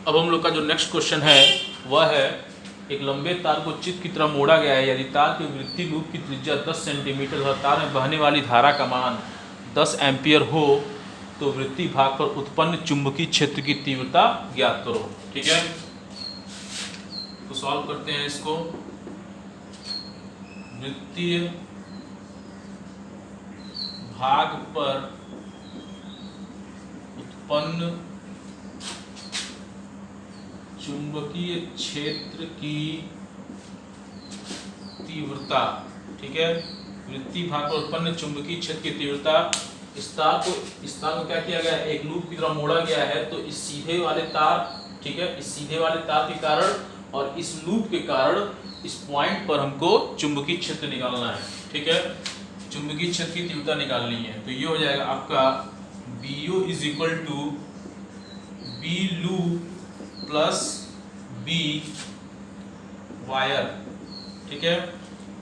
अब हम लोग का जो नेक्स्ट क्वेश्चन है वह है एक लंबे तार को चित्र की तरह मोड़ा गया है। यदि तार की वृत्ति लूप की त्रिज्या 10 सेंटीमीटर और तार में बहने वाली धारा का मान 10 एम्पियर हो तो वृत्ति भाग पर उत्पन्न चुंबकीय क्षेत्र की तीव्रता ज्ञात करो। ठीक है, तो सॉल्व करते हैं इसको। वृत्तीय भाग पर उत्पन्न चुंबकीय क्षेत्र की तीव्रता। ठीक है, वृत्तीय भाग पर उत्पन्न चुंबकीय क्षेत्र की तीव्रता। इस तार को क्या किया गया है, एक लूप की तरह मोड़ा गया है। तो इस सीधे वाले तार, ठीक है, इस सीधे वाले तार के कारण और इस लूप के कारण इस पॉइंट पर हमको चुंबकीय क्षेत्र निकालना है। ठीक है, चुंबकीय क्षेत्र की तीव्रता निकालनी है। तो ये हो जाएगा आपका BO is equal to B loop plus B wire. ठीक है,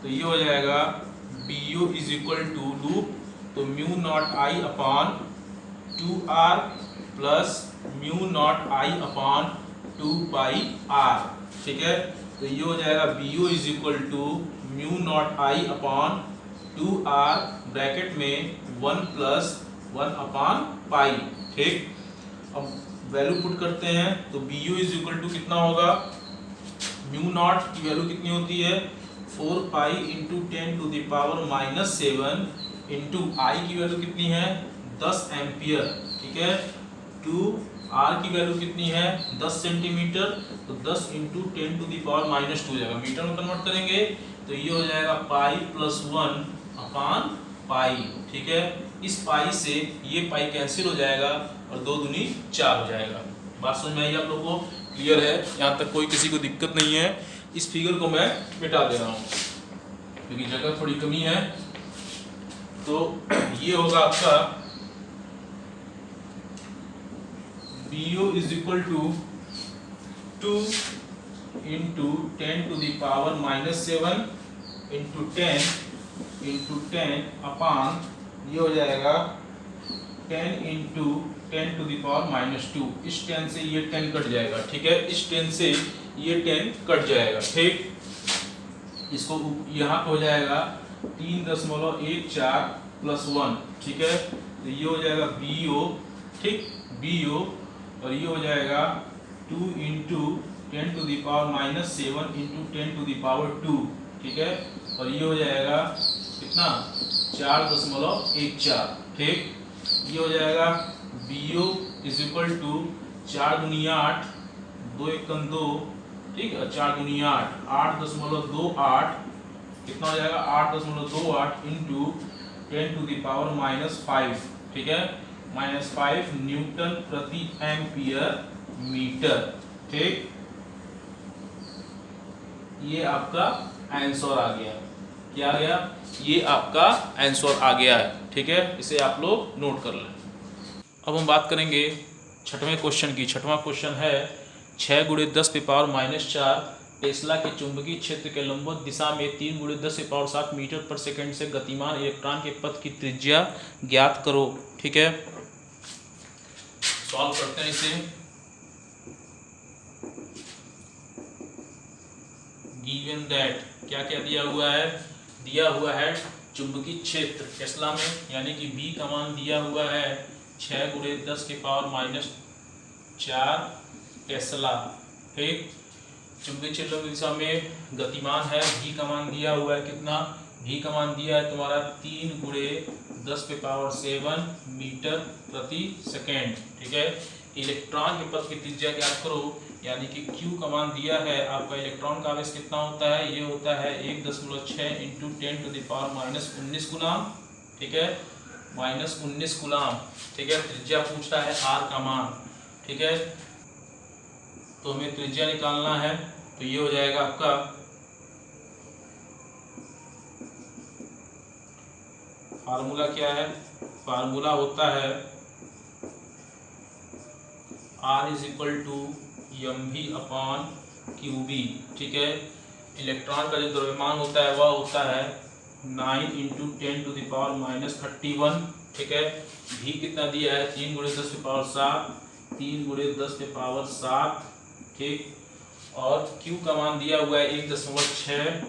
तो ये हो जाएगा BO is equal to loop तो mu naught I upon 2R plus mu naught I upon 2 pi R। ठीक है, तो ये हो जाएगा BO is equal to mu naught I upon 2R bracket में 1 प्लस 1 अपॉन पाई। ठीक, अब वैल्यू पुट करते हैं तो BO इज इक्वल टू कितना होगा, म्यू नॉट की वैल्यू कितनी होती है 4 pi into 10 to the power -7 into I की वैल्यू कितनी है 10 एम्पियर। ठीक है, 2R की वैल्यू कितनी है 10 सेंटीमीटर, तो 10 इंटू 10 टू द पावर -2 हो जाएगा। मीटर में कन्वर्ट करेंगे तो ये हो जाएगा पाई प्लस 1 अपॉन पाई। ठीक है, इस पाई से ये पाई कैंसिल हो जाएगा और 2 दूनी 4 हो जाएगा। बात समझ में आई आप लोगों को? क्लियर है? यहाँ तक कोई किसी को दिक्कत नहीं है। इस फिगर को मैं मिटा दे रहा हूँ क्योंकि जगह थोड़ी कमी है। तो ये होगा आपका BO is equal to 2 into 10 to the power -7 into 10 upon ये हो जाएगा 10 इंटू 10 टू द पावर -2। इस 10 से ये 10 कट जाएगा। ठीक है, इस 10 से ये 10 कट जाएगा। ठीक, इसको यहाँ पे हो जाएगा 3.14 प्लस 1। ठीक है, तो ये हो जाएगा BO। ठीक, BO और ये हो जाएगा 2 into 10 to the power -7 into 10 to the power 2। ठीक है, और ये हो जाएगा कितना 4.14। ठीक, ये हो जाएगा BO इज इक्वल टू 4 दूनी 8, 2 एकम 2। ठीक है, 4 दूनी 8, 8.28 कितना हो जाएगा 8.28 इंटू 10 टू द पावर -5। ठीक है, -5 न्यूटन प्रति एम्पियर मीटर। ठीक, ये आपका आंसर आ गया। क्या आ गया? ये आपका आंसर आ गया है। ठीक है, इसे आप लोग नोट कर लें। अब हम बात करेंगे छठवें क्वेश्चन की। छठवां क्वेश्चन है 6 × 10⁻⁴ टेस्ला के चुंबकीय क्षेत्र के लंबवत दिशा में 3 × 10⁻⁷ मीटर पर सेकंड से गतिमान इलेक्ट्रॉन के पथ की त्रिज्या ज्ञात करो। ठीक है, सॉल्व करते हैं इसे। गिवन दैट क्या क्या दिया हुआ है, दिया हुआ है चुंबकीय क्षेत्र टेस्ला में, यानी कि B का मान दिया हुआ है 6 × 10⁻⁴ टेस्ला। ठीक, चुंबकीय क्षेत्र की दिशा में गतिमान है, V का मान दिया हुआ है कितना, V का मान दिया है तुम्हारा 3 × 10⁷ मीटर प्रति सेकेंड। ठीक है, इलेक्ट्रॉन के पथ की त्रिज्या ज्ञात करो, यानी कि Q का मान दिया है आपका। इलेक्ट्रॉन का आवेश कितना होता है, ये होता है 1.6 इंटू 10 टू द पावर -19 गुलाम। ठीक है, -19 गुलाम। ठीक है, त्रिज्या पूछता है R का मान। ठीक है, तो हमें त्रिज्या निकालना है। तो ये हो जाएगा आपका फार्मूला क्या है, फार्मूला होता है R is equal to mv/qb। ठीक है, इलेक्ट्रॉन का जो द्रव्यमान होता है वह होता है 9 इंटू 10 टू द पावर -31। ठीक है, V कितना दिया है 3 × 10⁻⁷, 3 × 10⁻⁷ ठीक। और Q का मान दिया हुआ है 1.6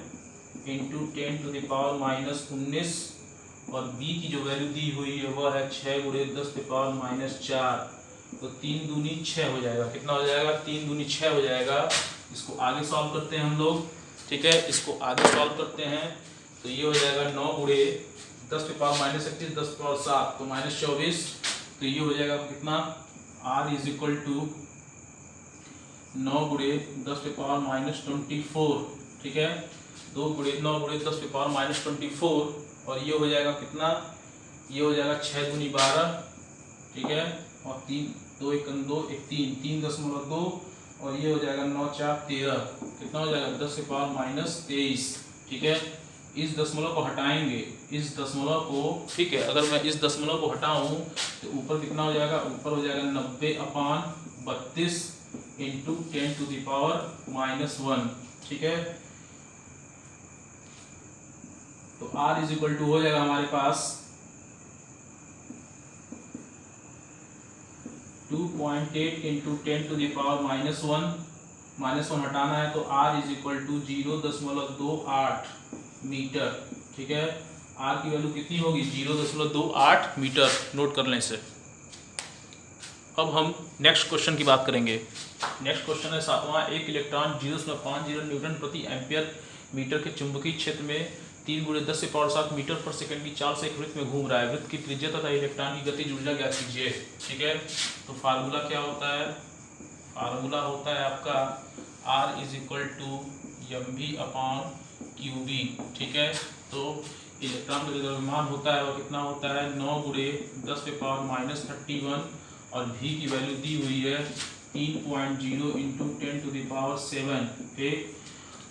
इंटू 10⁻⁻19 और B की जो वैल्यू दी हुई है वह है 6 गुणे 10⁻⁴। तो 3 दूनी 6 हो जाएगा। कितना हो जाएगा? 3 दूनी 6 हो जाएगा। इसको आगे सॉल्व करते हैं हम लोग, ठीक है। इसको आगे सॉल्व करते हैं तो ये हो जाएगा 9 गुणे 10⁻31 10⁻7 तो -24। तो ये हो जाएगा कितना? R इज इक्वल टू 9 गुणे 10⁻24, ठीक है। 9 गुणे 10⁻24 और ये हो जाएगा कितना? ये हो जाएगा 6 दूनी 12, ठीक है। और 3 2 1 2 1 3.2 और ये हो जाएगा 9 4 13। कितना हो जाएगा? 10⁻23, ठीक है। इस दशमलव को हटाएंगे, इस दशमलव को, ठीक है। अगर मैं इस दशमलव को हटाऊं तो ऊपर कितना हो जाएगा? ऊपर हो जाएगा 90/32 इंटू 10⁻⁻1, ठीक है। तो R इज इक्वल टू हो जाएगा हमारे पास 2.8 इंटू 10⁻⁻1 -1 हटाना है तो R is equal to 0.28 metre, ठीक है। R की वैल्यू कितनी होगी? 0.28 मीटर। नोट कर लें इसे। अब हम नेक्स्ट क्वेश्चन की बात करेंगे। नेक्स्ट क्वेश्चन है 7वां। एक इलेक्ट्रॉन 0.50 न्यूटन प्रति एम्पियर मीटर के चुंबकीय क्षेत्र में 3 गुणे 10⁻7 मीटर पर सेकंड की चाल से एक वृत्त में घूम रहा है। वृत्त की त्रिज्या तथा इलेक्ट्रॉन की गतिज ऊर्जा ज्ञात कीजिए, ठीक है। तो फार्मूला क्या होता है? फार्मूला होता है आपका R is equal to mv/qb, ठीक है। तो इलेक्ट्रॉन का जो द्रव्यमान होता है वो कितना होता है? 9 गुणे 10⁻31 और v की वैल्यू दी हुई है 3.0 इंटू 10⁻7, ठीक।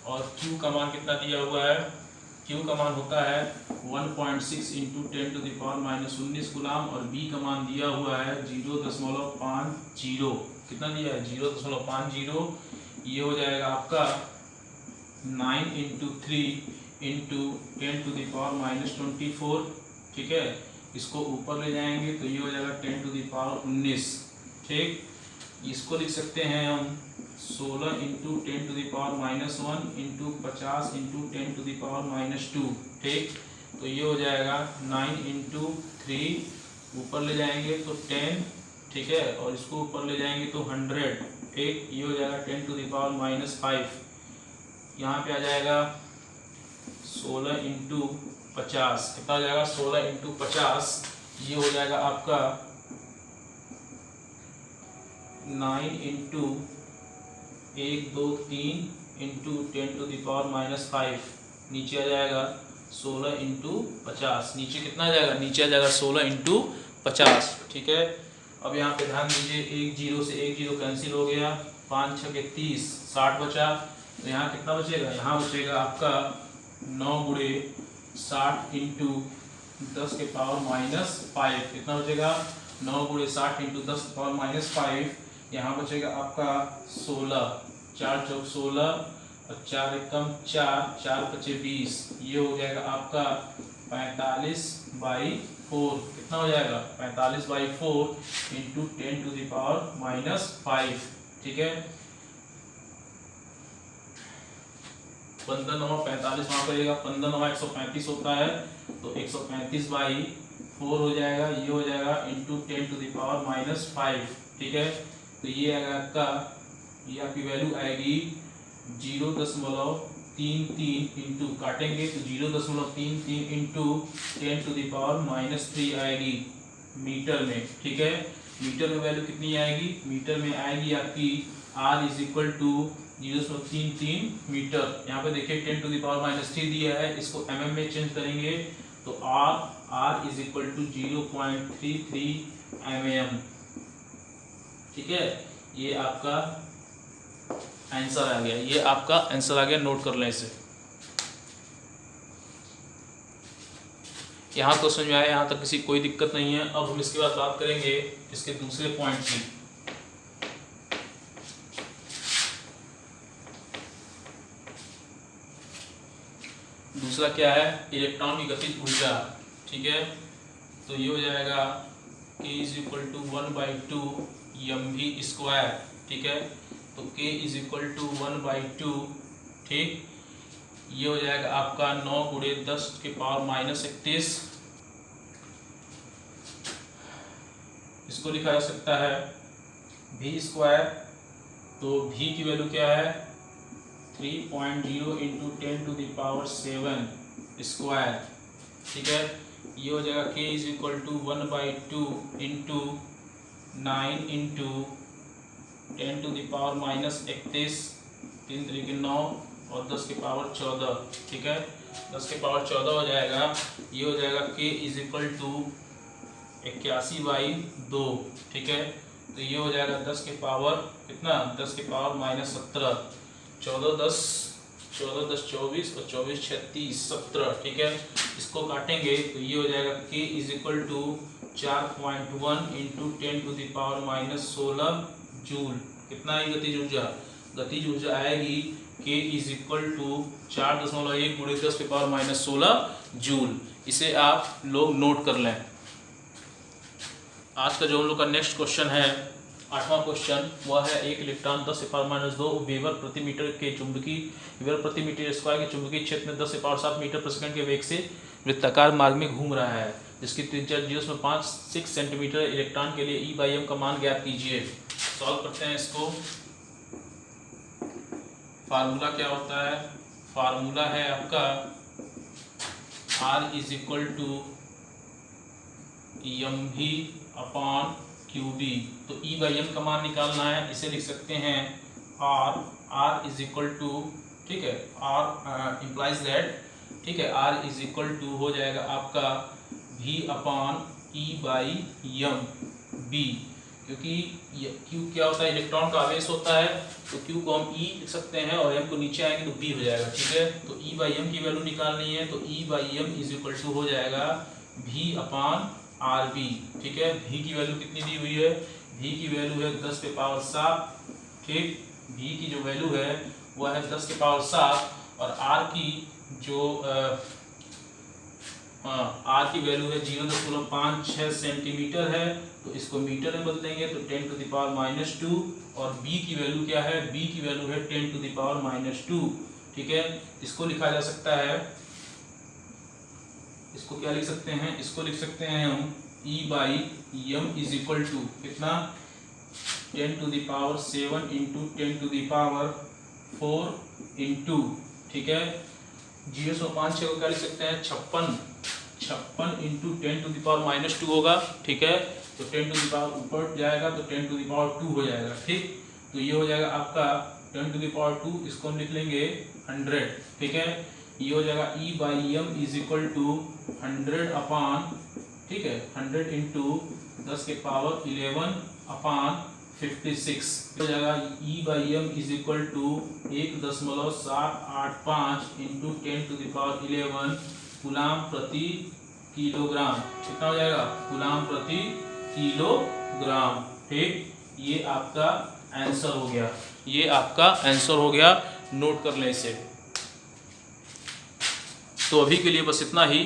और q का मान कितना दिया हुआ है? q का मान होता है 1.6 इंटू 10⁻⁻19 गुलाम और b का मान दिया हुआ है 0.50। कितना दिया है? 0.50। ये हो जाएगा आपका 9 इंटू 3 इंटू 10⁻⁻24, ठीक है। इसको ऊपर ले जाएंगे तो ये हो जाएगा 10⁻19, ठीक। इसको लिख सकते हैं हम 16 इंटू 10⁻⁻1 इंटू 50 इंटू 10⁻⁻2, ठीक। तो ये हो जाएगा 9 इंटू 3, ऊपर ले जाएंगे तो 10, ठीक है। और इसको ऊपर ले जाएंगे तो 100, ठीक। ये हो जाएगा 10⁻⁻5। यहाँ पे आ जाएगा 16 इंटू 50। कितना हो जाएगा? 16 इंटू 50। ये हो जाएगा आपका 9 इंटू 1 2 3 इंटू 10⁻�5। नीचे आ जाएगा 16 इंटू 50। नीचे कितना आ जाएगा? नीचे आ जाएगा 16 इंटू 50, ठीक है। अब यहाँ पे ध्यान दीजिए, 1 0 से 1 0 कैंसिल हो गया, 5 6 30, 60 बचा। तो यहाँ कितना बचेगा? यहाँ बचेगा आपका 9 गुणे 60 इंटू 10⁻⁻5। कितना बचेगा? 9 गुणे 60 इंटू 10⁻⁻5। यहाँ बचेगा आपका 16, 4 चौक 16 और 4 एकम 4, 4 पचे 20। ये हो जाएगा आपका 45/4। कितना हो जाएगा? 45/4 इंटू 10⁻⁻5, ठीक है। 15 9 45 वहाँ पड़ेगा, 15 9 135 होता है तो 135/4 हो जाएगा। ये हो जाएगा इंटू 10⁻⁻5, ठीक है। तो ये आएगा आपका, ये आपकी वैल्यू आएगी 0.33 इंटू, काटेंगे तो 0.33 इंटू 10⁻³ आएगी मीटर में, ठीक है। मीटर में वैल्यू कितनी आएगी? मीटर में आएगी आपकी R is equal to 0.33 metre. यहाँ पे देखिए 10⁻³ दिया है, इसको mm में चेंज करेंगे तो R is equal to 0.33 mm, ठीक है। ये आपका आंसर आ गया, ये आपका आंसर आ गया। नोट कर लें इसे। यहाँ तो समझ में आया, यहाँ तक किसी कोई दिक्कत नहीं है। अब हम इसके बाद बात करेंगे इसके दूसरे पॉइंट की। दूसरा क्या है? इलेक्ट्रॉन की गतिज ऊर्जा, ठीक है। तो ये हो जाएगा K is equal to 1/2 mv², ठीक है। तो k इज इक्वल टू 1/2, ठीक। ये हो जाएगा आपका 9 गुणे 10 के पावर माइनस 31। इसको लिखा जा सकता है v स्क्वायर, तो v की वैल्यू क्या है 3.0 into 10 to the power 7 square, ठीक है। ये हो जाएगा k is equal to 1/2 into 9 into 10 to the power minus 31, 3 3 के 9 और 10 के पावर 14, ठीक है। 10 के पावर 14 हो जाएगा। ये हो जाएगा k इज इक्वल टू 81/2, ठीक है। तो ये हो जाएगा 10 के पावर कितना, 10 के पावर माइनस 17, 14 10 24 और 24 36 17, ठीक है। इसको काटेंगे तो ये हो जाएगा k is equal to 4.1 into 10 to the power minus 16 joule. कितना है गतिज ऊर्जा? गतिज ऊर्जा आएगी k इज इक्वल टू 4.1 गुणे 10 के पावर माइनस 16 जूल। इसे आप लोग नोट कर लें। आज का जो हम लोग का नेक्स्ट क्वेश्चन है, 8वां क्वेश्चन, वह है एक इलेक्ट्रॉन 10 से पावर माइनस 2 वेबर प्रति मीटर के चुंबकीय वेबर प्रति मीटर स्क्वायर के चुंबकीय क्षेत्र में 10 से पावर 7 मीटर प्रति सेकंड के वेग से वृत्ताकार मार्ग में घूम रहा है, जिसकी त्रिज्या 0.56 सेंटीमीटर। इलेक्ट्रॉन के लिए E/m का मान ज्ञात कीजिए। सॉल्व करते हैं इसको। फार्मूला क्या होता है? फार्मूला है आपका R is equal to mv upon qb। तो E/m का मान निकालना है, इसे लिख सकते हैं R इज इक्वल टू, ठीक है, R इम्प्लाइज दैट, ठीक है, R इज इक्वल टू हो जाएगा आपका v अपॉन E/m b, क्योंकि Q क्या होता है, इलेक्ट्रॉन का आवेश होता है, तो Q को हम E लिख सकते हैं और M को नीचे आएंगे तो B हो जाएगा, ठीक है। तो E/m की वैल्यू निकालनी है, तो E/m इज इक्वल टू हो जाएगा v अपॉन RB, ठीक है। v की वैल्यू कितनी दी हुई है? v की वैल्यू है 10 के पावर 7, ठीक। v की जो वैल्यू है वह है 10 के पावर 7 और r की जो r की वैल्यू है 0.56 सेंटीमीटर है, तो इसको मीटर में बदलेंगे तो 10 टू द पावर माइनस 2। और b की वैल्यू क्या है? b की वैल्यू है 10 टू द पावर माइनस 2, ठीक है। इसको लिखा जा सकता है, इसको क्या लिख सकते हैं? इसको लिख सकते हैं हम E/m इज इक्वल टू कितना, 10 to the power 7 into 10 to the power 4 into, ठीक है, 0.56 को क्या लिख सकते हैं? 56 into 10 to the power minus 2 होगा, ठीक है। तो 10 टू द पावर ऊपर जाएगा तो 10 टू द पावर 2 हो जाएगा, ठीक। तो ये हो जाएगा आपका 10 टू द पावर 2, इसको हम लिख लेंगे 100, ठीक है। ये हो जाएगा E/m is equal to 100 upon, ठीक है, 100 इंटू 10 के पावर 11 अपॉन 56 हो जाएगा। E/m is equal to 1.785 into 10 to the power 11 coulomb प्रति किलोग्राम। कितना हो जाएगा? कूलाम प्रति किलोग्राम, ठीक। ये आपका आंसर हो गया, ये आपका आंसर हो गया। नोट कर लें इसे। तो अभी के लिए बस इतना ही।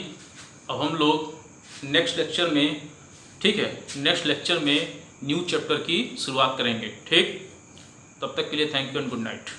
अब हम लोग नेक्स्ट लेक्चर में, ठीक है, नेक्स्ट लेक्चर में न्यू चैप्टर की शुरुआत करेंगे, ठीक। तब तक के लिए thank you and good night.